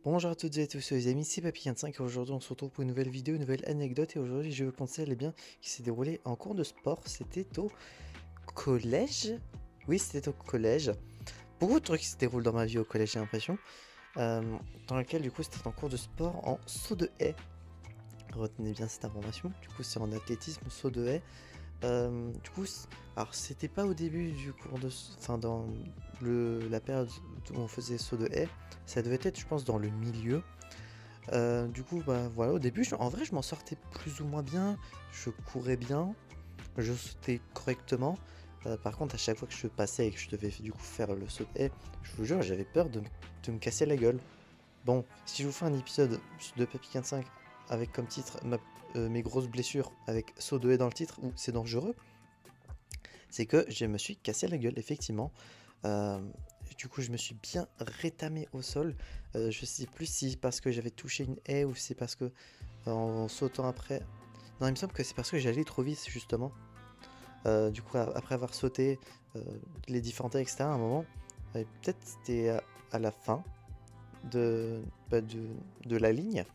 Bonjour à toutes et à tous les amis, c'est Papy25 et aujourd'hui on se retrouve pour une nouvelle vidéo, une nouvelle anecdote et aujourd'hui je vais vous conter bien qui s'est déroulé en cours de sport, c'était au collège. Oui, c'était au collège. Beaucoup de trucs qui se déroulent dans ma vie au collège, j'ai l'impression, dans lequel du coup c'était en cours de sport en saut de haie. Retenez bien cette information, du coup c'est en athlétisme, saut de haie. Alors c'était pas au début du cours de... Enfin dans la période où on faisait saut de haie, ça devait être je pense dans le milieu. Du coup bah voilà, au début en vrai je m'en sortais plus ou moins bien, je courais bien, je sautais correctement. Par contre à chaque fois que je passais et que je devais du coup faire le saut de haie, je vous jure j'avais peur de me casser la gueule. Bon, si je vous fais un épisode de Papy 45 avec comme titre mes grosses blessures avec saut de haie dans le titre où c'est dangereux, c'est que je me suis cassé la gueule, effectivement. Euh, du coup, je me suis bien rétamé au sol. Je sais plus si parce que j'avais touché une haie ou si c'est parce que en sautant après. Non, il me semble que c'est parce que j'allais trop vite, justement. Du coup, après avoir sauté les différentes haies, etc., à un moment, peut-être c'était à la fin de, bah, de la ligne.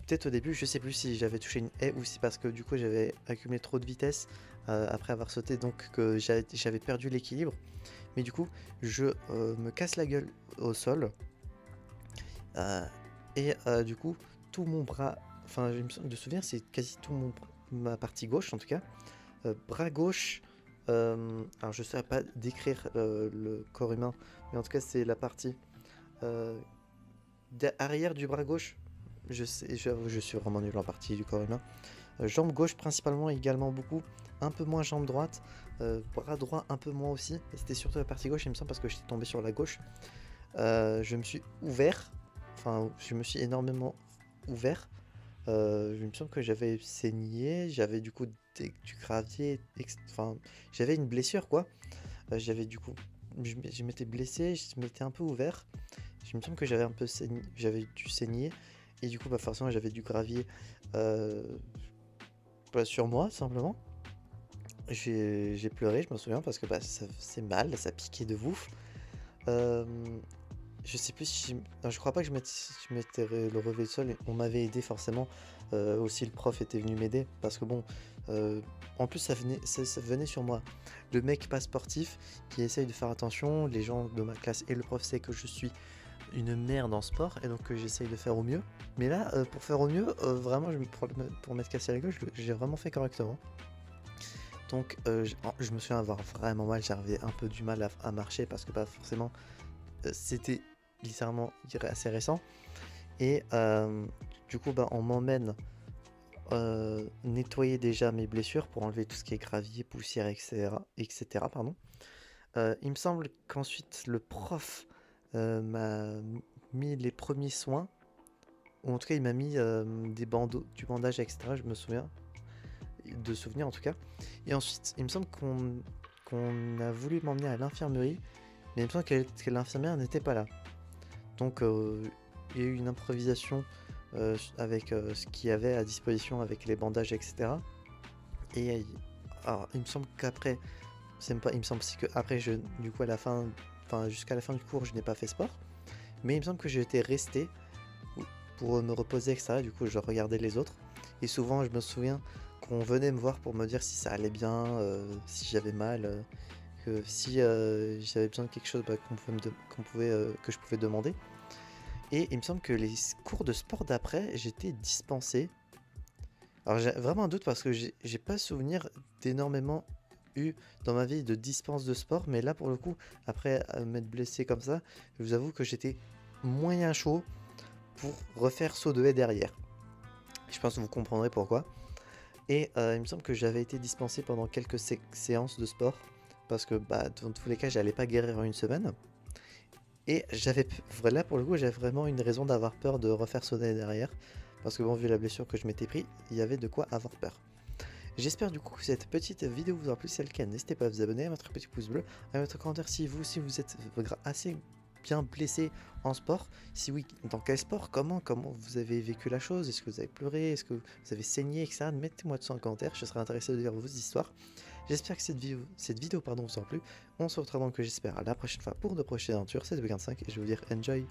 Peut-être au début, je sais plus si j'avais touché une haie ou si parce que du coup j'avais accumulé trop de vitesse après avoir sauté, donc que j'avais perdu l'équilibre. Mais du coup, je me casse la gueule au sol euh, et du coup, tout mon bras, enfin, je me souviens de souvenir, c'est quasi tout ma partie gauche en tout cas, bras gauche. Alors, je ne saurais pas décrire le corps humain, mais en tout cas, c'est la partie euh, arrière du bras gauche. Je suis vraiment nul en partie du corps humain. Jambe gauche principalement, également beaucoup. Un peu moins jambe droite. Bras droit un peu moins aussi. C'était surtout la partie gauche, il me semble, parce que j'étais tombé sur la gauche. Je me suis ouvert. Enfin, je me suis énormément ouvert. Il me semble que j'avais saigné. J'avais du coup du gravier. Enfin, j'avais une blessure, quoi. J'avais du coup... Je m'étais blessé, je m'étais un peu ouvert. Il me semble que j'avais un peu saigné, j'avais dû saigner. Et du coup, bah forcément, j'avais du gravier sur moi, simplement. J'ai pleuré, je me souviens, parce que bah, ça faisait mal, ça piquait de ouf. Euh, je sais plus si... Non, je crois pas que je m'étais le relevé de sol. On m'avait aidé forcément. Aussi, le prof était venu m'aider. Parce que bon... en plus, ça venait sur moi. Le mec pas sportif qui essaye de faire attention. Les gens de ma classe et le prof sait que je suis une merde en sport. Et donc, j'essaye de faire au mieux. Mais là, pour faire au mieux, vraiment, pour m'être cassé la gueule, j'ai vraiment fait correctement. Donc je me souviens avoir vraiment mal, j'avais un peu du mal à marcher parce que pas forcément c'était littéralement assez récent. Et du coup bah, on m'emmène nettoyer déjà mes blessures pour enlever tout ce qui est gravier, poussière, etc. Pardon. Il me semble qu'ensuite le prof m'a mis les premiers soins, ou en tout cas il m'a mis des bandeaux, du bandage, etc. Je me souviens, de souvenirs en tout cas. Et ensuite, il me semble qu'on a voulu m'emmener à l'infirmerie, mais il me semble que l'infirmière n'était pas là. Donc il y a eu une improvisation avec ce qu'il y avait à disposition avec les bandages, etc. Et alors, il me semble qu'après, c'est pas, il me semble aussi qu'après, du coup, à la fin, enfin, jusqu'à la fin du cours, je n'ai pas fait sport. Mais il me semble que j'étais resté pour me reposer, etc. Du coup, je regardais les autres. Et souvent, je me souviens qu'on venait me voir pour me dire si ça allait bien, si j'avais mal, que si j'avais besoin de quelque chose bah, que je pouvais demander. Et il me semble que les cours de sport d'après, j'étais dispensé. Alors j'ai vraiment un doute parce que j'ai pas souvenir d'énormément eu dans ma vie de dispense de sport, mais là pour le coup, après m'être blessé comme ça, je vous avoue que j'étais moyen chaud pour refaire saut de haie derrière. Je pense que vous comprendrez pourquoi. Et il me semble que j'avais été dispensé pendant quelques séances de sport parce que bah, dans tous les cas, j'allais pas guérir en une semaine. Et là pour le coup, j'avais vraiment une raison d'avoir peur de refaire sonner derrière. Parce que bon, vu la blessure que je m'étais pris, il y avait de quoi avoir peur. J'espère du coup que cette petite vidéo vous aura plu. Si c'est le cas, n'hésitez pas à vous abonner, à mettre un petit pouce bleu, à mettre un commentaire si vous aussi vous êtes assez bien blessé en sport. Si oui, dans quel sport, comment vous avez vécu la chose, est-ce que vous avez pleuré, est-ce que vous avez saigné, etc. Mettez-moi tout ça en commentaire, je serai intéressé de lire vos histoires. J'espère que cette vidéo vous aura plu. On se retrouvera donc j'espère à la prochaine fois pour de prochaines aventures. C'était Bugin5 et je vais vous dire enjoy.